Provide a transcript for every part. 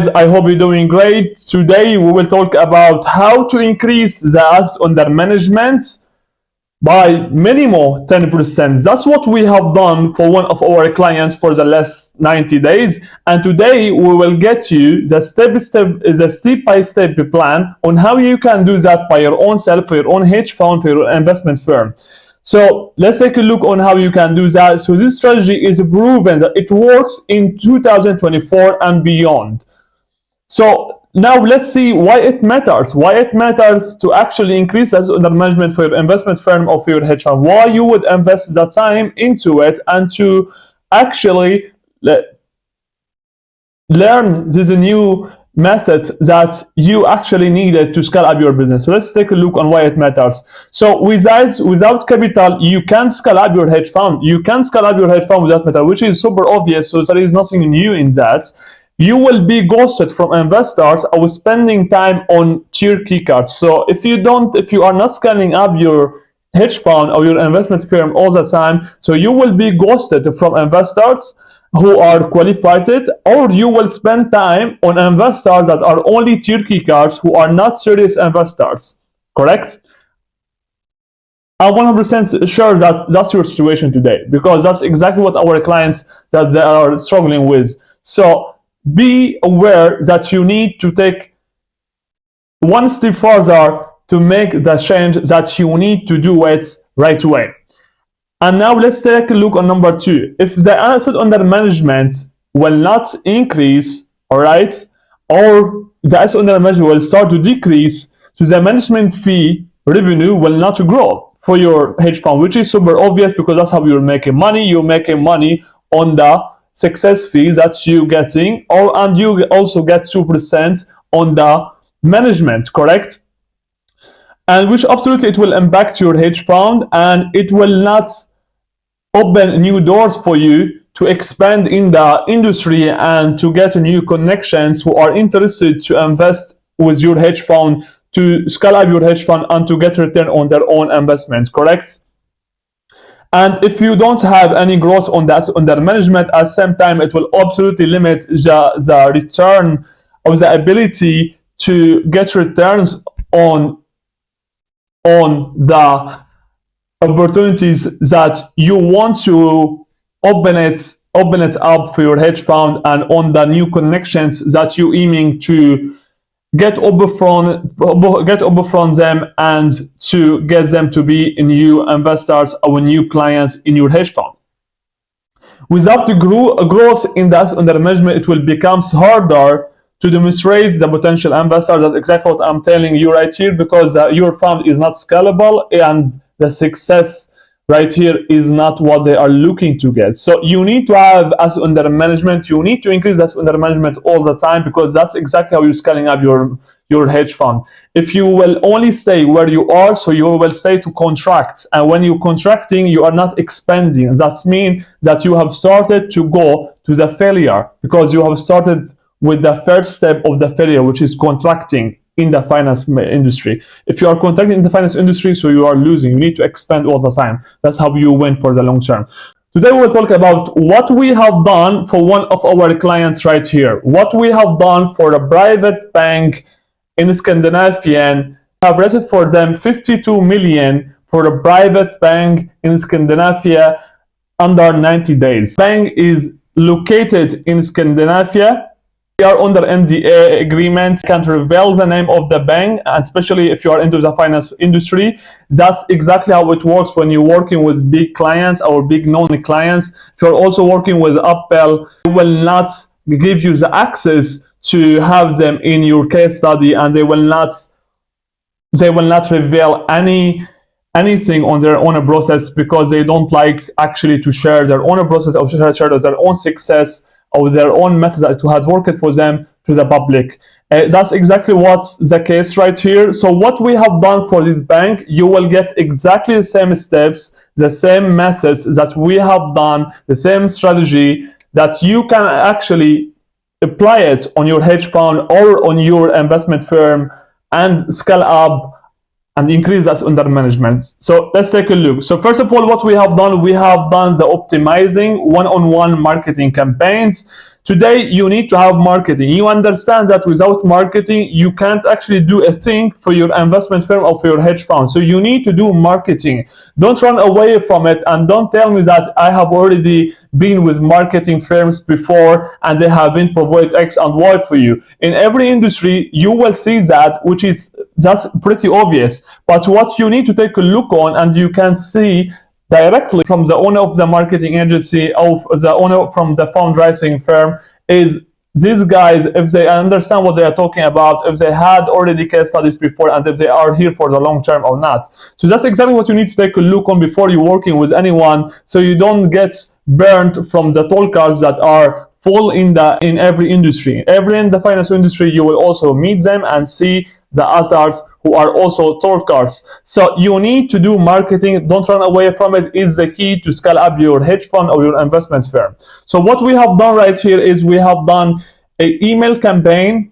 I hope you're doing great. Today we will talk about how to increase the assets under management by minimum 10%. That's what we have done for one of our clients for the last 90 days. And today we will get you the step-by-step plan on how you can do that by your own self, for your own hedge fund, for your investment firm. So let's take a look on how you can do that. So this strategy is proven that it works in 2024 and beyond. So now let's see why it matters. Why it matters to actually increase assets under management for your investment firm or for your hedge fund. Why you would invest the time into it and to actually learn this new method that you actually needed to scale up your business. So let's take a look on why it matters. So without capital, you can scale up your hedge fund. You can scale up your hedge fund without capital, which is super obvious. So there is nothing new in that. You will be ghosted from investors or spending time on cheer kickers. So if you are not scaling up your hedge fund or your investment firm all the time, so you will be ghosted from investors who are qualified, or you will spend time on investors that are only cheer kickers who are not serious investors. Correct? I'm 100% sure that that's your situation today, because that's exactly what our clients that they are struggling with. So be aware that you need to take one step further to make the change that you need to do it right away. And now let's take a look on number 2. If the asset under management will not increase, all right, or the asset under management will start to decrease, so the management fee revenue will not grow for your hedge fund, which is super obvious because that's how you're making money. You're making money on the success fees that you're getting, and you also get 2% on the management, correct? And which absolutely it will impact your hedge fund, and it will not open new doors for you to expand in the industry and to get new connections who are interested to invest with your hedge fund, to scale up your hedge fund and to get return on their own investment, correct? And if you don't have any growth on that under management, at the same time, it will absolutely limit the return of the ability to get returns on the opportunities that you want to open it up for your hedge fund, and on the new connections that you're aiming to get over from them and to get them to be new investors or new clients in your hedge fund. Without the growth in that under management, it will become harder to demonstrate the potential investor. That's exactly what I'm telling you right here, because your fund is not scalable and the success right here is not what they are looking to get. So you need to have assets under management. You need to increase assets under management all the time, because that's exactly how you're scaling up your hedge fund. If you will only stay where you are, so you will stay to contract, and when you're contracting, you are not expanding. That means that you have started to go to the failure, because you have started with the first step of the failure, which is contracting in the finance industry. If you are contracting in the finance industry, so you are losing. You need to expand all the time. That's how you win for the long term. Today we'll talk about what we have done for one of our clients right here. What we have done for a private bank in Scandinavia. We have raised for them 52 million for a private bank in Scandinavia under 90 days. The bank is located in Scandinavia. We are under NDA agreement, can't reveal the name of the bank, especially if you are into the finance industry. That's exactly how it works when you're working with big clients or big known clients. If you're also working with Apple, they will not give you the access to have them in your case study, and they will not reveal anything on their own process, because they don't like actually to share their own process or share their own success or their own methods that has worked for them to the public. That's exactly what's the case right here. So what we have done for this bank, you will get exactly the same steps, the same methods that we have done, the same strategy that you can actually apply it on your hedge fund or on your investment firm and scale up and increase assets under management. So let's take a look. So first of all, what we have done the optimizing one-on-one marketing campaigns Today, you need to have marketing. You understand that without marketing, you can't actually do a thing for your investment firm or for your hedge fund. So you need to do marketing. Don't run away from it, and don't tell me that I have already been with marketing firms before and they have been provided X and Y for you. In every industry, you will see that, which is just pretty obvious. But what you need to take a look on, and you can see directly from the owner of the marketing agency, of the owner from the fundraising firm, is these guys, if they understand what they are talking about, if they had already case studies before, and if they are here for the long term or not. So that's exactly what you need to take a look on before you're working with anyone, so you don't get burnt from the talkers that are full in every industry. In the financial industry, you will also meet them and see the others who are also talkers. So you need to do marketing. Don't run away from it. Is the key to scale up your hedge fund or your investment firm. So what we have done right here is we have done an email campaign.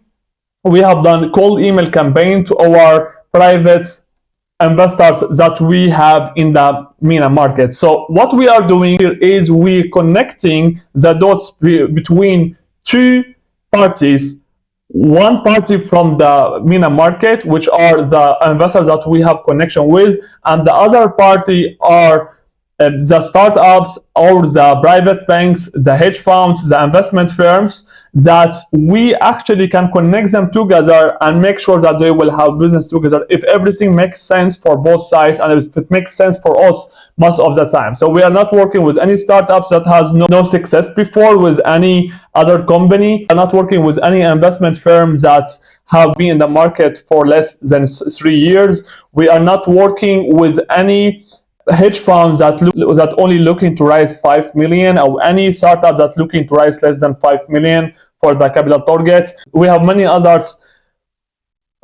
We have done cold email campaign to our private investors that we have in the MENA market. So what we are doing here is we connecting the dots between two parties. One party from the MENA market, which are the investors that we have connection with, and the other party are the startups or the private banks, the hedge funds, the investment firms, that we actually can connect them together and make sure that they will have business together if everything makes sense for both sides and if it makes sense for us most of the time. So we are not working with any startups that has no success before with any other company. We are not working with any investment firms that have been in the market for less than 3 years. We are not working with any hedge funds that only looking to raise 5 million, or any startup that looking to raise less than 5 million for the capital target. We have many other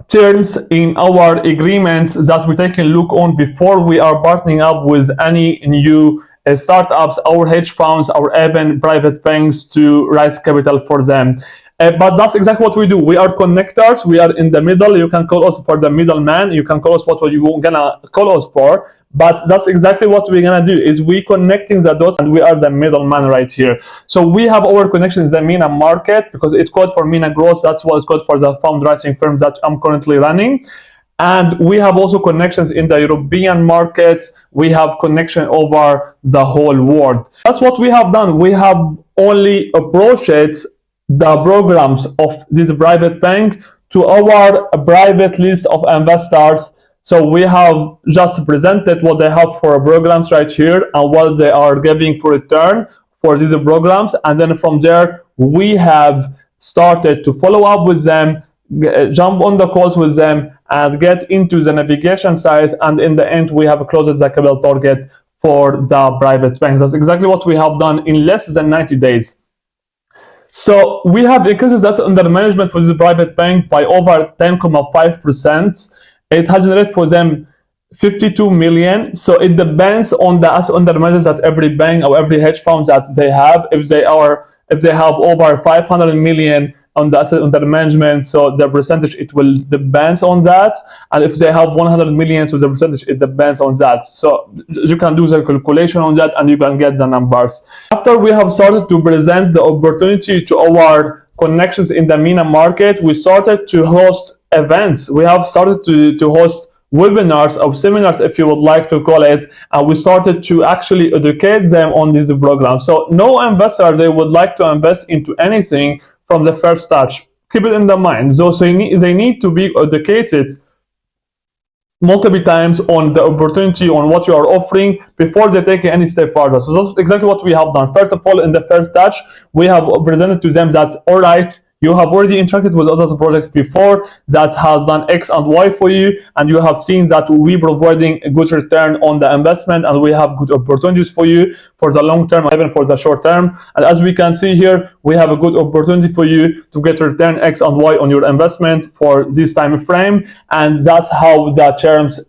terms in our agreements that we take a look on before we are partnering up with any new startups, our hedge funds, or even private banks to raise capital for them. But that's exactly what we do. We are connectors. We are in the middle. You can call us for the middleman. You can call us what you're gonna call us for. But that's exactly what we're gonna do. Is we connecting the dots, and we are the middleman right here. So we have our connections in the MENA market because it's called for MENA growth. That's what it's called for the fundraising firms that I'm currently running. And we have also connections in the European markets. We have connection over the whole world. That's what we have done. We have only approached the programs of this private bank to our private list of investors. So we have just presented what they have for programs right here and what they are giving for return for these programs. And then from there, we have started to follow up with them, jump on the calls with them, and get into the navigation size. And in the end, we have closed the capital target for the private banks. That's exactly what we have done in less than 90 days. So we have increased that's under management for the private bank by over 10.5%. It has generated for them 52 million. So it depends on the asset under management that every bank or every hedge fund that they have. If they have over 500 million on the asset under management, so the percentage it will depends on that. And if they have 100 million, so the percentage it depends on that. So you can do the calculation on that and you can get the numbers. After we have started to present the opportunity to our connections in the MENA market, we started to host events. We have started to host webinars or seminars, if you would like to call it, and we started to actually educate them on this program. So no investor, they would like to invest into anything from the first touch. Keep it in the mind. So they need to be educated multiple times on the opportunity, on what you are offering before they take any step further. So that's exactly what we have done. First of all, in the first touch, we have presented to them that, all right, you have already interacted with other projects before that has done X and Y for you, and you have seen that we providing a good return on the investment, and we have good opportunities for you for the long term, even for the short term. And as we can see here, we have a good opportunity for you to get return X and Y on your investment for this time frame, and that's how the terms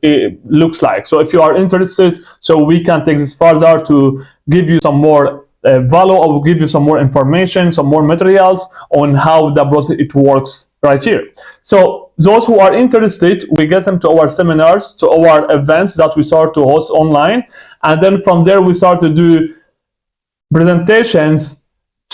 looks like. So if you are interested, so we can take this further to give you some more value. I will give you some more information, some more materials on how the process it works right here. So those who are interested, we get them to our seminars, to our events that we start to host online, and then from there we start to do presentations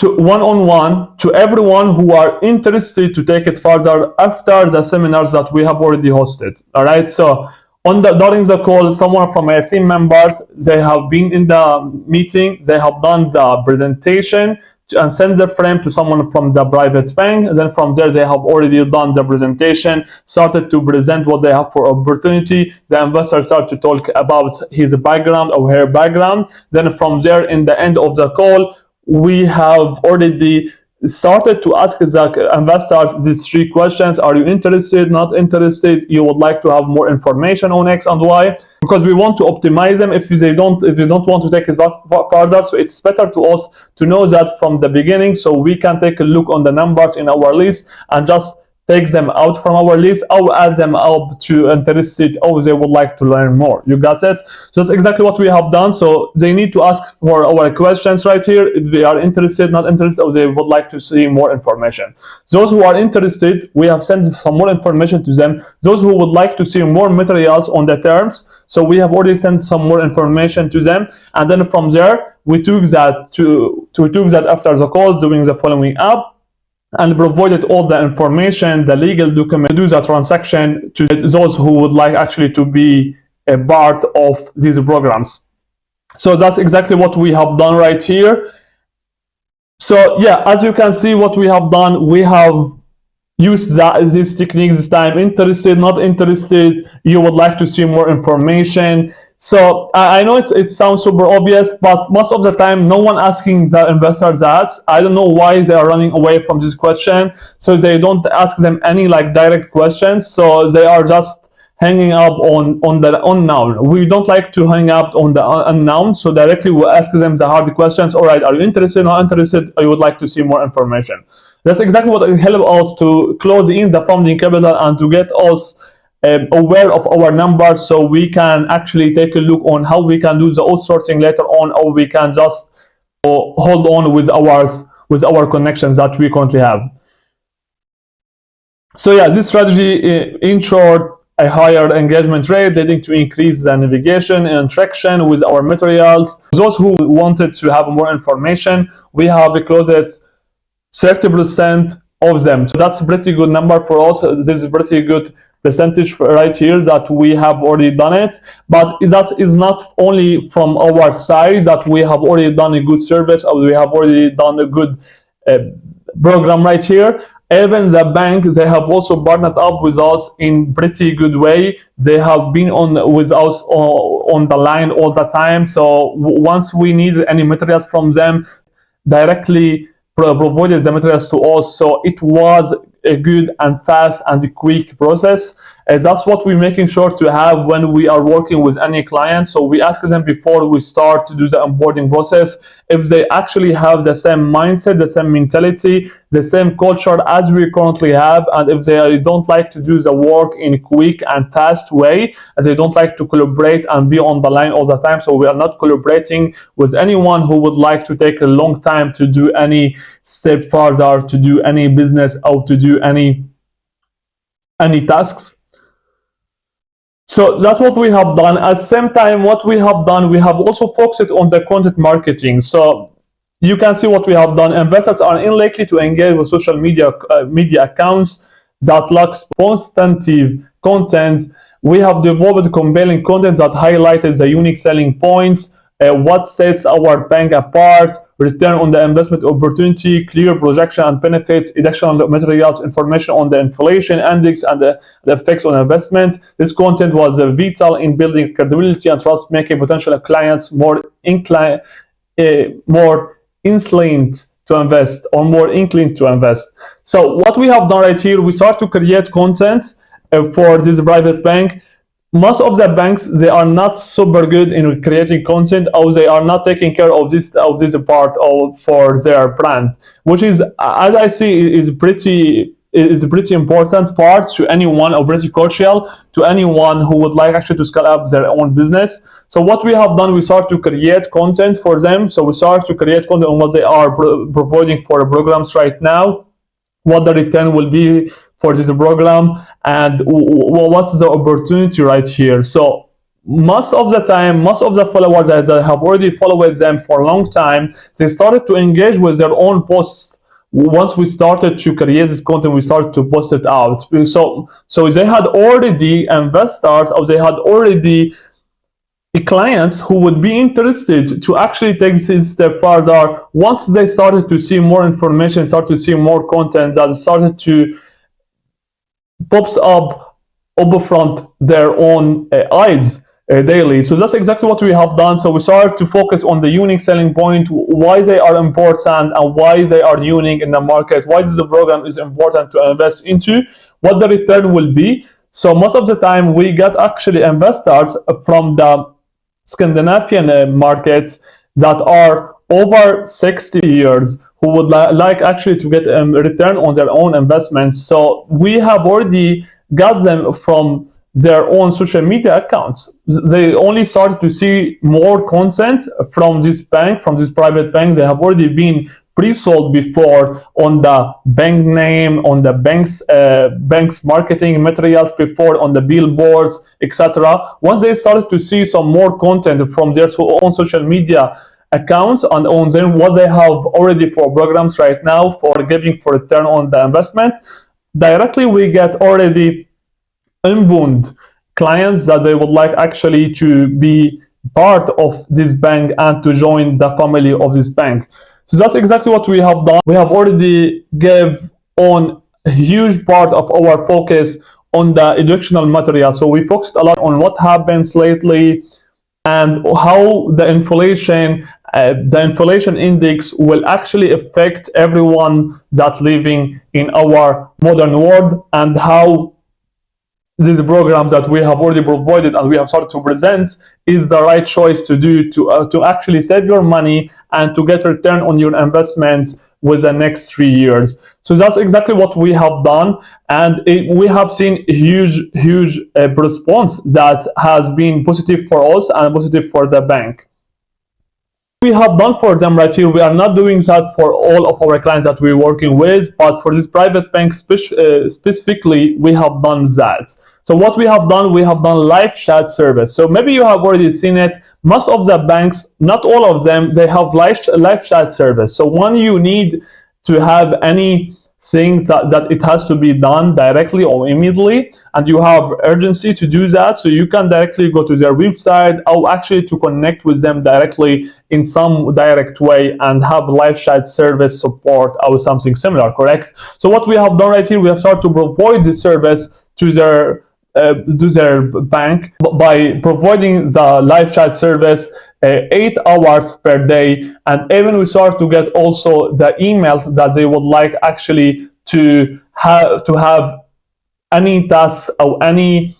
to one-on-one to everyone who are interested to take it further after the seminars that we have already hosted. All right, so during the call, someone from our team members, they have been in the meeting, they have done the presentation and send the frame to someone from the private bank. And then from there, they have already done the presentation, started to present what they have for opportunity. The investor started to talk about his background or her background. Then from there, in the end of the call, we have already started to ask the investors these 3 questions. Are you interested, not interested? You would like to have more information on X and Y? Because we want to optimize them if they don't want to take it further. So it's better to us to know that from the beginning, so we can take a look on the numbers in our list and just take them out from our list or add them up to interested, or they would like to learn more. You got it? So that's exactly what we have done. So they need to ask for our questions right here if they are interested, not interested, or they would like to see more information. Those who are interested, we have sent some more information to them. Those who would like to see more materials on the terms, so we have already sent some more information to them. And then from there, we took that after the call, doing the following up, and provided all the information, the legal document to do the transaction to those who would like actually to be a part of these programs. So that's exactly what we have done right here. So yeah, as you can see, what we have done, we have used these techniques this time. Interested, not interested, you would like to see more information. So I know it sounds super obvious, but most of the time, no one asking the investors that. I don't know why they are running away from this question. So they don't ask them any like direct questions. So they are just hanging up on the unknown. We don't like to hang up on the unknown. So directly we ask them the hard questions. All right, are you interested, not interested? Or you would like to see more information? That's exactly what will help us to close in the funding capital and to get us aware of our numbers, so we can actually take a look on how we can do the outsourcing later on, or we can just hold on with our connections that we currently have. So yeah, this strategy, in short, a higher engagement rate leading to increased navigation and traction with our materials. Those who wanted to have more information, we have closed 30% of them. So that's a pretty good number for us. This is a pretty good percentage right here that we have already done it. But that is not only from our side that we have already done a good service, or we have already done a good program right here. Even the bank, they have also partnered up with us in pretty good way. They have been with us on the line all the time. So once we need any materials from them, directly provided the materials to us. So it was a good and fast and quick process. That's what we're making sure to have when we are working with any client. So we ask them before we start to do the onboarding process if they actually have the same mindset, the same mentality, the same culture as we currently have, and if they don't like to do the work in a quick and fast way, as they don't like to collaborate and be on the line all the time. So we are not collaborating with anyone who would like to take a long time to do any step further, to do any business, or to do any tasks. So that's what we have done. At the same time, what we have done, we have also focused on the content marketing. So you can see what we have done. Investors are unlikely to engage with social media accounts that lack substantive content. We have developed compelling content that highlighted the unique selling points, what sets our bank apart, return on the investment opportunity, clear projection and benefits, additional materials, information on the inflation index and the effects on investment. This content was vital in building credibility and trust, making potential clients more inclined to invest, or more inclined to invest. So what we have done right here, we start to create content for this private bank. Most of the banks, they are not super good in creating content, or they are not taking care of this part for their brand, which is, as I see, is a pretty important part to anyone, or pretty crucial to anyone who would like actually to scale up their own business. So what we have done, we start to create content for them. So we start to create content on what they are providing for the programs right now, what the return will be for this program, and what's the opportunity right here. So most of the time, most of the followers that have already followed them for a long time, they started to engage with their own posts. Once we started to create this content, we started to post it out. So they had already investors, or they had already clients who would be interested to actually take this step further. Once they started to see more information, started to see more content that started to pops up front their own eyes daily. So that's exactly what we have done. So we started to focus on the unique selling point, why they are important and why they are unique in the market, why this program is important to invest into, what the return will be. So most of the time we get actually investors from the Scandinavian markets that are over 60 years who would like actually to get a return on their own investments. So we have already got them from their own social media accounts. They only started to see more content from this bank, from this private bank. They have already been pre-sold before on the bank name, on the bank's marketing materials before, on the billboards, etc. Once they started to see some more content from their own social media accounts and on them, what they have already for programs right now for giving for return on the investment, directly we get already inbound clients that they would like actually to be part of this bank and to join the family of this bank. So that's exactly what we have done. We have already gave on a huge part of our focus on the educational material. So we focused a lot on what happens lately and how the inflation index will actually affect everyone that's living in our modern world, and how these programs that we have already provided and we have started to present is the right choice to do to actually save your money and to get return on your investment with the next 3 years. So that's exactly what we have done, and we have seen a huge response that has been positive for us and positive for the bank. We have done for them right here. We are not doing that for all of our clients that we're working with, but for this private bank specifically, we have done that. So what we have done live chat service. So maybe you have already seen it. Most of the banks, not all of them, they have live chat service. So when you need to have any things that it has to be done directly or immediately, and you have urgency to do that, so you can directly go to their website or actually to connect with them directly in some direct way and have live chat service support or something similar, correct? So what we have done right here, we have started to provide this service to their bank by providing the live chat service 8 hours per day, and even we start to get also the emails that they would like actually to have any tasks or any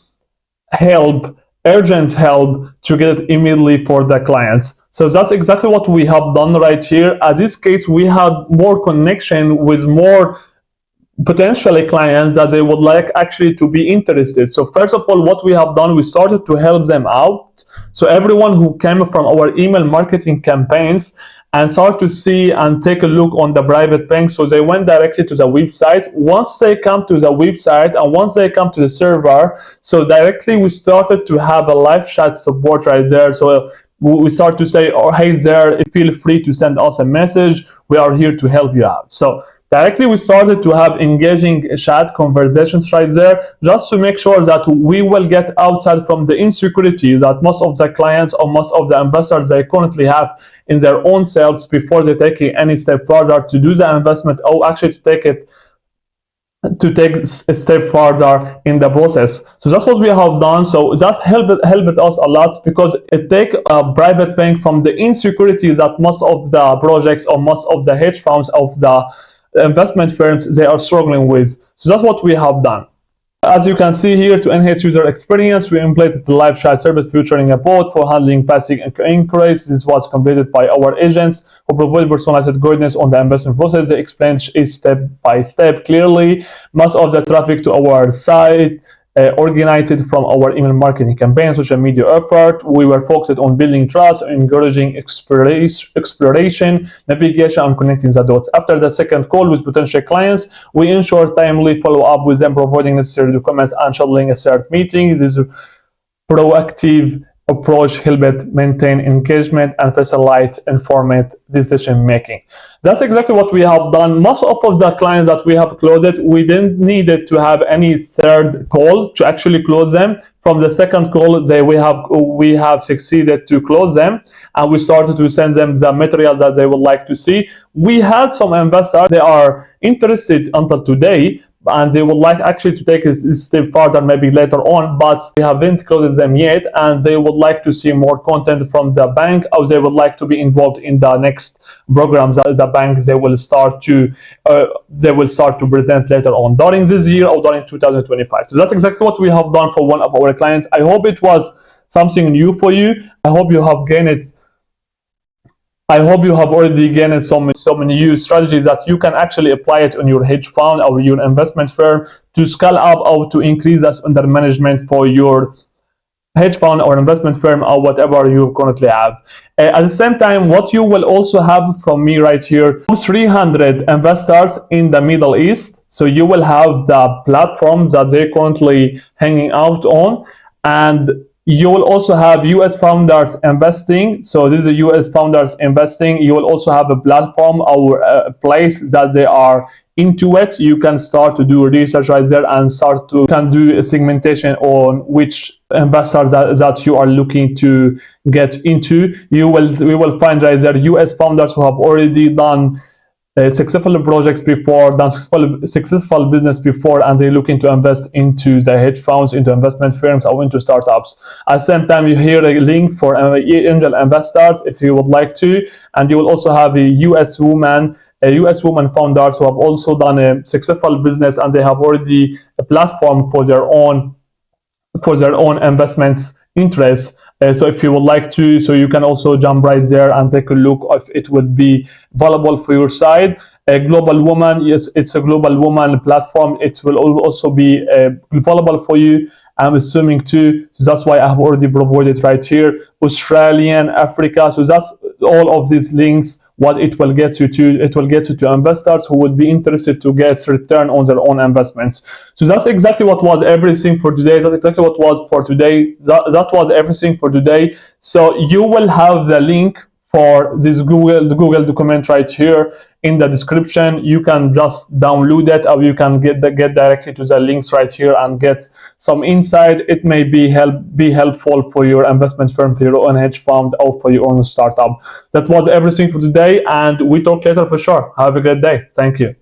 help, urgent help, to get it immediately for the clients. So that's exactly what we have done right here. At this case, we had more connection with more potentially clients that they would like actually to be interested. So first of all, what we have done, we started to help them out. So everyone who came from our email marketing campaigns and start to see and take a look on the private bank, so they went directly to the website. Once they come to the website and once they come to the server, so directly we started to have a live chat support right there. So we start to say, oh, hey there, feel free to send us a message. We are here to help you out. So directly we started to have engaging chat conversations right there, just to make sure that we will get outside from the insecurity that most of the clients or most of the investors they currently have in their own selves before they take any step further to do the investment, or actually to take a step further in the process. So that's what we have done. So that helped us a lot, because it take a private bank from the insecurity that most of the projects or most of the hedge funds of the investment firms they are struggling with. So that's what we have done. As you can see here, to enhance user experience, we implemented the live chat service featuring a bot for handling passive inquiries. This was completed by our agents who provide personalized guidance on the investment process. They explained it step by step clearly. Most of the traffic to our site originated from our email marketing campaign, social media effort. We were focused on building trust, encouraging exploration, navigation, and connecting the dots. After the second call with potential clients, we ensure timely follow-up with them, providing necessary documents and scheduling a third meeting. This proactive approach help it maintain engagement and facilitate informed decision making. That's exactly what we have done. Most of the clients that we have closed, we didn't need to have any third call to actually close them. From the second call, we have succeeded to close them, and we started to send them the material that they would like to see. We had some investors, they are interested until today, and they would like actually to take a step further maybe later on, but they haven't closed them yet, and they would like to see more content from the bank, or they would like to be involved in the next programs that the bank they will start to present later on during this year or during 2025. So that's exactly what we have done for one of our clients. I hope it was something new for you. I hope you have already gained some new strategies that you can actually apply it on your hedge fund or your investment firm to scale up or to increase assets under management for your hedge fund or investment firm or whatever you currently have. At the same time, what you will also have from me right here, 300 investors in the Middle East. So you will have the platform that they're currently hanging out on, and you will also have US founders investing. So this is a US founders investing. You will also have a platform or a place that they are into it. You can start to do research right there and can do a segmentation on which investors that you are looking to get into. We will find right there US founders who have already done successful projects before, done successful business before, and they're looking to invest into the hedge funds, into investment firms, or into startups. At the same time, you hear a link for angel investors if you would like to, and you will also have a US woman founders who have also done a successful business, and they have already a platform for their own investments interests. So if you would like to, so you can also jump right there and take a look if it would be valuable for your side. A global woman, yes, it's a global woman platform. It will also be valuable for you, I'm assuming too. So that's why I have already provided right here. Australian, Africa. So that's all of these links. What it will get you to investors who would be interested to get return on their own investments. So that's exactly what was everything for today. That's exactly what was for today. That was everything for today. So you will have the link for this Google document right here in the description. You can just download it, or you can get directly to the links right here and get some insight. It may be helpful for your investment firm, for your own hedge fund, or for your own startup. That was everything for today, and we talk later for sure. Have a great day. Thank you.